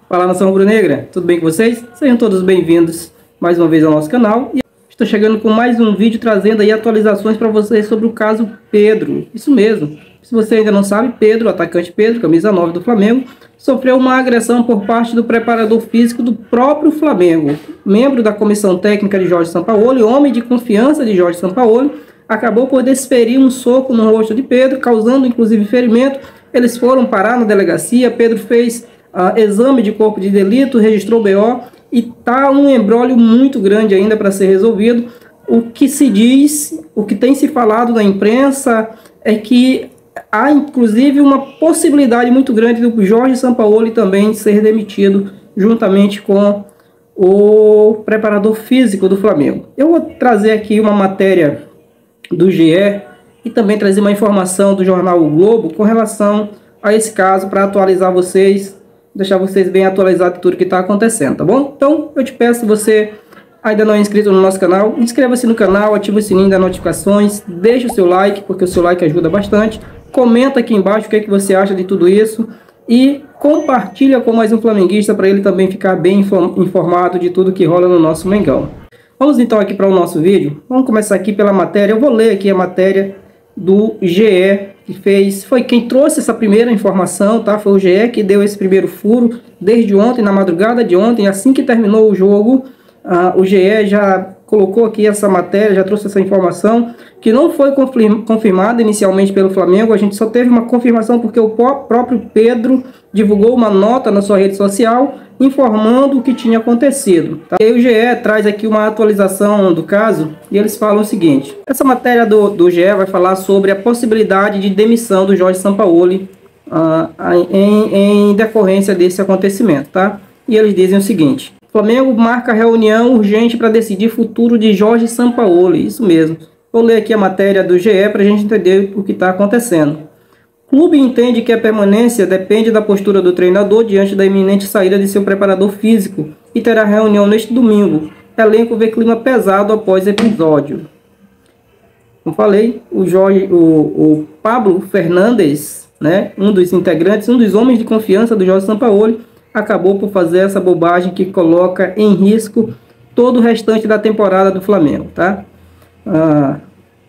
Fala, nação rubro-negra, tudo bem com vocês? Sejam todos bem-vindos mais uma vez ao nosso canal. E estou chegando com mais um vídeo trazendo aí atualizações para vocês sobre o caso Pedro. Isso mesmo, se você ainda não sabe, Pedro, atacante Pedro, camisa 9 do Flamengo, sofreu uma agressão por parte do preparador físico do próprio Flamengo. Membro da comissão técnica de Jorge Sampaoli, homem de confiança de Jorge Sampaoli, acabou por desferir um soco no rosto de Pedro, causando inclusive ferimento. Eles foram parar na delegacia, Pedro fez exame de corpo de delito, registrou BO e tá um imbróglio muito grande ainda para ser resolvido. O que se diz, o que tem se falado na imprensa é que há inclusive uma possibilidade muito grande do Jorge Sampaoli também ser demitido juntamente com o preparador físico do Flamengo. Eu vou trazer aqui uma matéria do GE e também trazer uma informação do jornal O Globo com relação a esse caso para atualizar vocês, deixar vocês bem atualizados de tudo que está acontecendo, tá bom? Então eu te peço, se você ainda não é inscrito no nosso canal, inscreva-se no canal, ative o sininho das notificações, deixe o seu like, porque o seu like ajuda bastante, comenta aqui embaixo o que é que você acha de tudo isso e compartilha com mais um flamenguista para ele também ficar bem informado de tudo que rola no nosso Mengão. Vamos então aqui para o nosso vídeo. Vamos começar aqui pela matéria. Eu vou ler aqui a matéria do GE, que foi quem trouxe essa primeira informação, tá? Foi o GE que deu esse primeiro furo desde ontem, na madrugada de ontem, assim que terminou o jogo. O GE já colocou aqui essa matéria, já trouxe essa informação, que não foi confirmada inicialmente pelo Flamengo. A gente só teve uma confirmação porque o próprio Pedro divulgou uma nota na sua rede social informando o que tinha acontecido, tá? E o GE traz aqui uma atualização do caso e eles falam o seguinte: essa matéria do GE vai falar sobre a possibilidade de demissão do Jorge Sampaoli em decorrência desse acontecimento, tá? E eles dizem o seguinte: Flamengo marca reunião urgente para decidir futuro de Jorge Sampaoli. Isso mesmo. Vou ler aqui a matéria do GE para a gente entender o que está acontecendo. O clube entende que a permanência depende da postura do treinador diante da iminente saída de seu preparador físico e terá reunião neste domingo. Elenco vê clima pesado após episódio. Como falei, o Pablo Fernandes, né, um dos integrantes, um dos homens de confiança do Jorge Sampaoli, acabou por fazer essa bobagem que coloca em risco todo o restante da temporada do Flamengo, tá?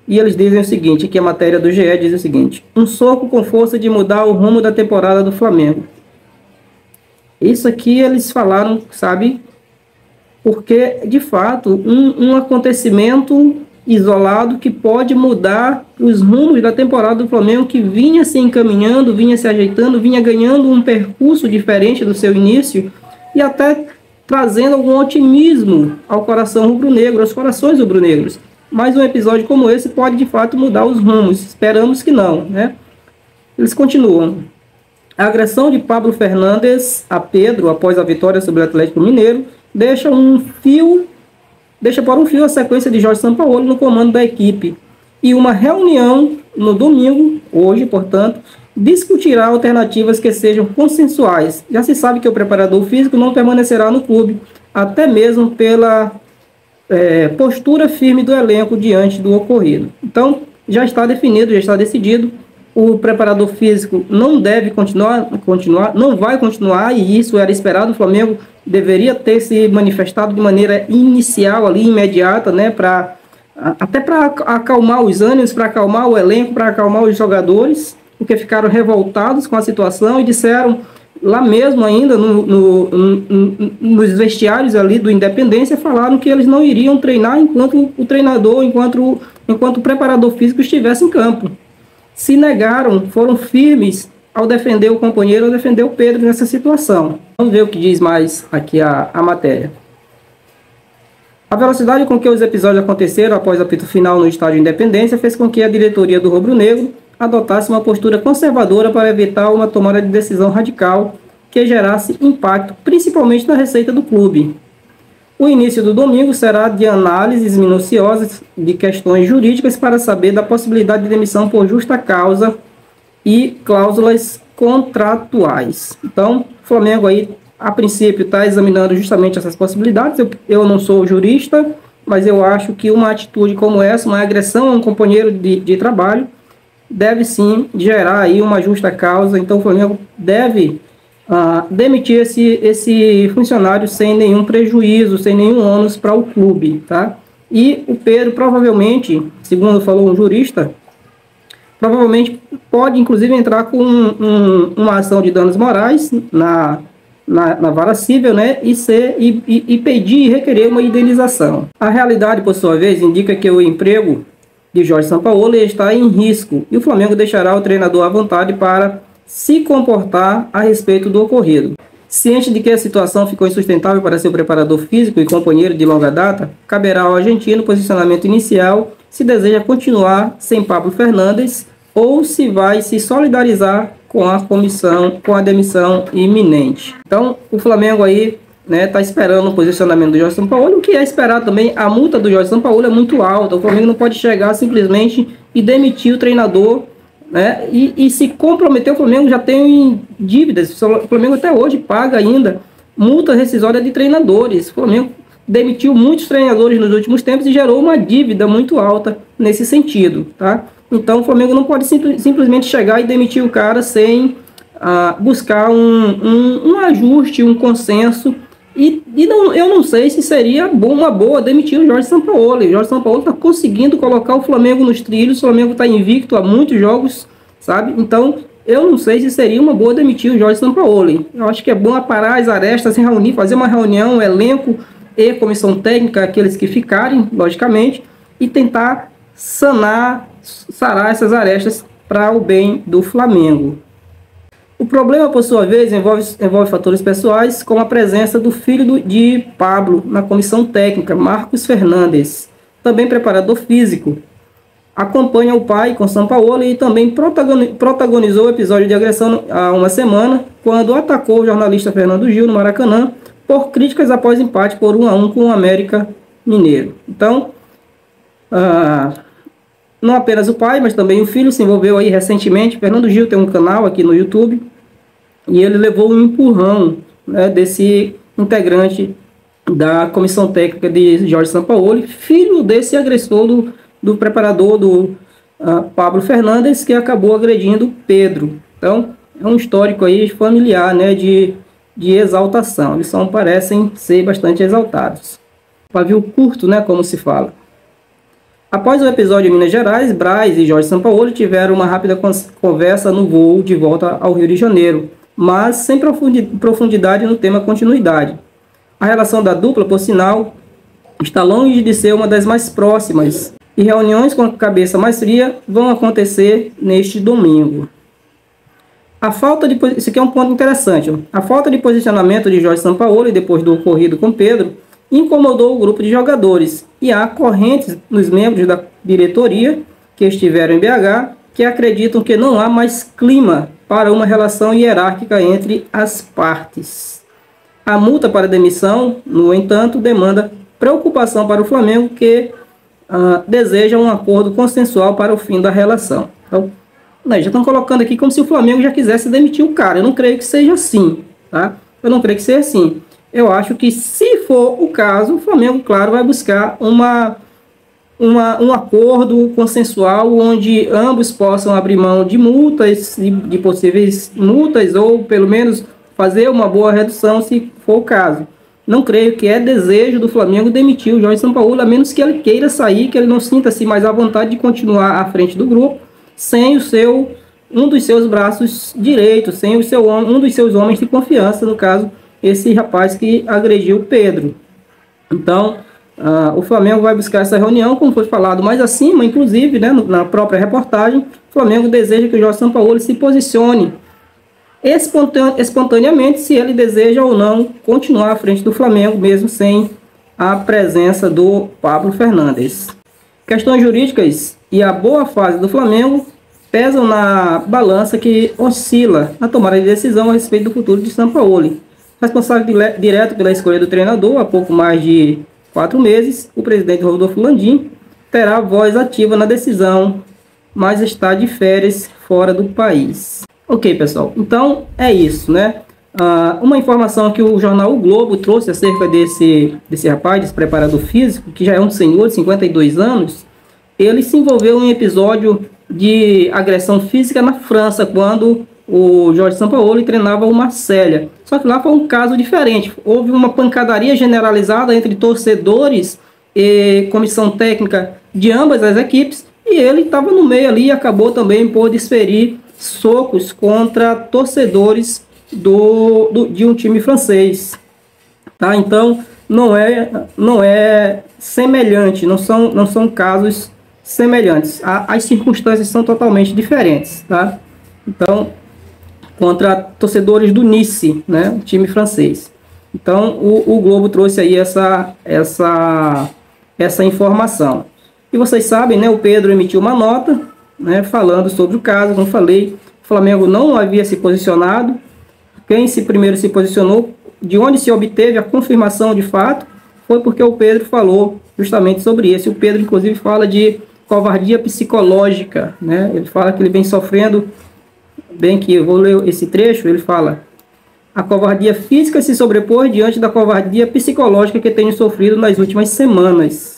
E eles dizem o seguinte, aqui a matéria do GE diz o seguinte: um soco com força de mudar o rumo da temporada do Flamengo. Isso aqui eles falaram, sabe? Porque, de fato, um acontecimento isolado que pode mudar os rumos da temporada do Flamengo, que vinha se encaminhando, vinha se ajeitando, vinha ganhando um percurso diferente do seu início e até trazendo algum otimismo ao coração rubro-negro, aos corações rubro-negros. Mas um episódio como esse pode de fato mudar os rumos. Esperamos que não, né? Eles continuam. A agressão de Pablo Fernandes a Pedro após a vitória sobre o Atlético Mineiro deixa por um fio a sequência de Jorge Sampaoli no comando da equipe. E uma reunião no domingo, hoje, portanto, discutirá alternativas que sejam consensuais. Já se sabe que o preparador físico não permanecerá no clube, até mesmo pela postura firme do elenco diante do ocorrido. Então, já está definido, já está decidido. O preparador físico não deve continuar, não vai continuar, e isso era esperado. O Flamengo deveria ter se manifestado de maneira inicial, ali, imediata, né, até para acalmar os ânimos, para acalmar o elenco, para acalmar os jogadores, porque ficaram revoltados com a situação e disseram, lá mesmo ainda nos vestiários ali do Independência, falaram que eles não iriam treinar enquanto o treinador, enquanto o preparador físico estivesse em campo. Se negaram, foram firmes ao defender o companheiro, ao defender o Pedro nessa situação. Vamos ver o que diz mais aqui a matéria. A velocidade com que os episódios aconteceram após o apito final no estádio Independência fez com que a diretoria do Rubro Negro adotasse uma postura conservadora para evitar uma tomada de decisão radical que gerasse impacto, principalmente na receita do clube. O início do domingo será de análises minuciosas de questões jurídicas para saber da possibilidade de demissão por justa causa e cláusulas contratuais. Então, o Flamengo aí, a princípio, está examinando justamente essas possibilidades. Eu não sou jurista, mas eu acho que uma atitude como essa, uma agressão a um companheiro de trabalho, deve sim gerar aí uma justa causa. Então o Flamengo deve demitir esse funcionário sem nenhum prejuízo, sem nenhum ônus para o clube, tá? E o Pedro provavelmente, segundo falou um jurista, provavelmente pode inclusive entrar com uma ação de danos morais na vara civil, né, e pedir e requerer uma indenização. A realidade, por sua vez, indica que o emprego de Jorge Sampaoli está em risco e o Flamengo deixará o treinador à vontade para se comportar a respeito do ocorrido. Ciente de que a situação ficou insustentável para seu preparador físico e companheiro de longa data, caberá ao argentino o posicionamento inicial se deseja continuar sem Pablo Fernandes ou se vai se solidarizar com a comissão, com a demissão iminente. Então, o Flamengo aí, né, tá esperando o posicionamento do Jorge Sampaoli. O que é esperado também, a multa do Jorge Sampaoli é muito alta. O Flamengo não pode chegar simplesmente e demitir o treinador, né, e se comprometer. O Flamengo já tem dívidas. O Flamengo até hoje paga ainda multa rescisória de treinadores. O Flamengo demitiu muitos treinadores nos últimos tempos e gerou uma dívida muito alta nesse sentido, tá? Então o Flamengo não pode simplesmente chegar e demitir o cara sem buscar um ajuste, um consenso. Eu não sei se seria uma boa demitir o Jorge Sampaoli. O Jorge Sampaoli está conseguindo colocar o Flamengo nos trilhos. O Flamengo está invicto há muitos jogos, sabe? Então eu não sei se seria uma boa demitir o Jorge Sampaoli. Eu acho que é bom aparar as arestas, se reunir, fazer uma reunião, elenco e comissão técnica, aqueles que ficarem, logicamente, e tentar sarar essas arestas para o bem do Flamengo. O problema, por sua vez, envolve fatores pessoais, como a presença do filho de Pablo na comissão técnica, Marcos Fernandes, também preparador físico. Acompanha o pai com Sampaoli e também protagonizou o episódio de agressão há uma semana, quando atacou o jornalista Fernando Gil no Maracanã por críticas após empate por 1-1 com o América Mineiro. Então, não apenas o pai, mas também o filho se envolveu aí recentemente. Fernando Gil tem um canal aqui no YouTube e ele levou um empurrão, né, desse integrante da comissão técnica de Jorge Sampaoli, filho desse agressor do preparador do Pablo Fernandes, que acabou agredindo Pedro. Então é um histórico aí familiar, né, de exaltação. Eles parecem ser bastante exaltados. Pavio curto, né, como se fala. Após o episódio em Minas Gerais, Braz e Jorge Sampaoli tiveram uma rápida conversa no voo de volta ao Rio de Janeiro, mas sem profundidade no tema continuidade. A relação da dupla, por sinal, está longe de ser uma das mais próximas, e reuniões com a cabeça mais fria vão acontecer neste domingo. Isso aqui é um ponto interessante. A falta de posicionamento de Jorge Sampaoli depois do ocorrido com Pedro incomodou o grupo de jogadores, e há correntes nos membros da diretoria que estiveram em BH que acreditam que não há mais clima para uma relação hierárquica entre as partes. A multa para demissão, no entanto, demanda preocupação para o Flamengo, que deseja um acordo consensual para o fim da relação. Então, já estão colocando aqui como se o Flamengo já quisesse demitir o cara. Eu não creio que seja assim, tá? Eu não creio que seja assim. Eu acho que, se for o caso, o Flamengo, claro, vai buscar um acordo consensual onde ambos possam abrir mão de multas, de possíveis multas, ou pelo menos fazer uma boa redução, se for o caso. Não creio que é desejo do Flamengo demitir o Jorge Sampaoli, a menos que ele queira sair, que ele não sinta-se mais à vontade de continuar à frente do grupo, sem um dos seus braços direitos, sem um dos seus homens de confiança, no caso, esse rapaz que agrediu Pedro. Então, o Flamengo vai buscar essa reunião, como foi falado mais acima, inclusive, né, na própria reportagem. O Flamengo deseja que o Jorge Sampaoli se posicione espontaneamente se ele deseja ou não continuar à frente do Flamengo, mesmo sem a presença do Pablo Fernandes. Questões jurídicas e a boa fase do Flamengo pesam na balança que oscila na tomada de decisão a respeito do futuro de Sampaoli. Responsável direto pela escolha do treinador há pouco mais de 4 meses, o presidente Rodolfo Landim terá voz ativa na decisão, mas está de férias fora do país. Ok, pessoal, então é isso, né? Uma informação que o jornal O Globo trouxe acerca desse rapaz, desse preparador físico, que já é um senhor de 52 anos, ele se envolveu em um episódio de agressão física na França, quando o Jorge Sampaoli treinava o Marselha. Só que lá foi um caso diferente. Houve uma pancadaria generalizada entre torcedores e comissão técnica de ambas as equipes, e ele estava no meio ali e acabou também por desferir socos contra torcedores de um time francês. Tá? Então não é semelhante, não são casos semelhantes. As circunstâncias são totalmente diferentes. Tá? Então, contra torcedores do Nice, né, o time francês. Então o Globo trouxe aí essa informação. E vocês sabem, né, o Pedro emitiu uma nota, né, falando sobre o caso. Como falei, o Flamengo não havia se posicionado. Quem primeiro se posicionou, de onde se obteve a confirmação de fato, foi porque o Pedro falou justamente sobre isso. O Pedro, inclusive, fala de covardia psicológica, né? Ele fala que ele vem sofrendo, bem que eu vou ler esse trecho, ele fala: a covardia física se sobrepõe diante da covardia psicológica que tenho sofrido nas últimas semanas.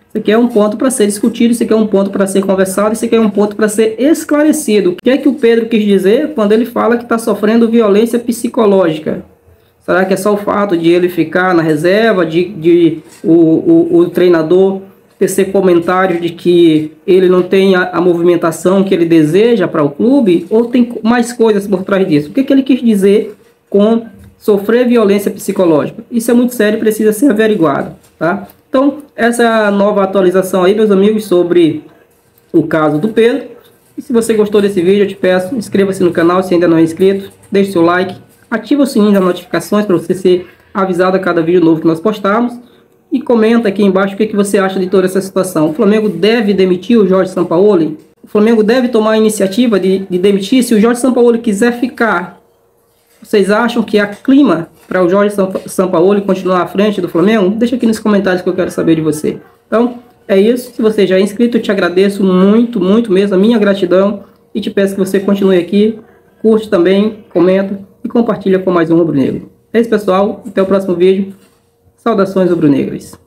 Isso aqui é um ponto para ser discutido, isso aqui é um ponto para ser conversado, isso aqui é um ponto para ser esclarecido. O que é que o Pedro quis dizer quando ele fala que está sofrendo violência psicológica? Será que é só o fato de ele ficar na reserva, o treinador tecer comentários de que ele não tem a movimentação que ele deseja para o clube? Ou tem mais coisas por trás disso? O que é que ele quis dizer com sofrer violência psicológica? Isso é muito sério e precisa ser averiguado, tá? Então, essa é a nova atualização aí, meus amigos, sobre o caso do Pedro. E se você gostou desse vídeo, eu te peço, inscreva-se no canal se ainda não é inscrito, deixe seu like, ative o sininho das notificações para você ser avisado a cada vídeo novo que nós postarmos. E comenta aqui embaixo o que você acha de toda essa situação. O Flamengo deve demitir o Jorge Sampaoli? O Flamengo deve tomar a iniciativa de demitir? Se o Jorge Sampaoli quiser ficar, vocês acham que há clima para o Jorge Sampaoli continuar à frente do Flamengo? Deixa aqui nos comentários que eu quero saber de você. Então, é isso. Se você já é inscrito, eu te agradeço muito, muito mesmo, a minha gratidão. E te peço que você continue aqui, curte também, comenta e compartilha com mais um rubro-negro. É isso, pessoal. Até o próximo vídeo. Saudações rubro-negras.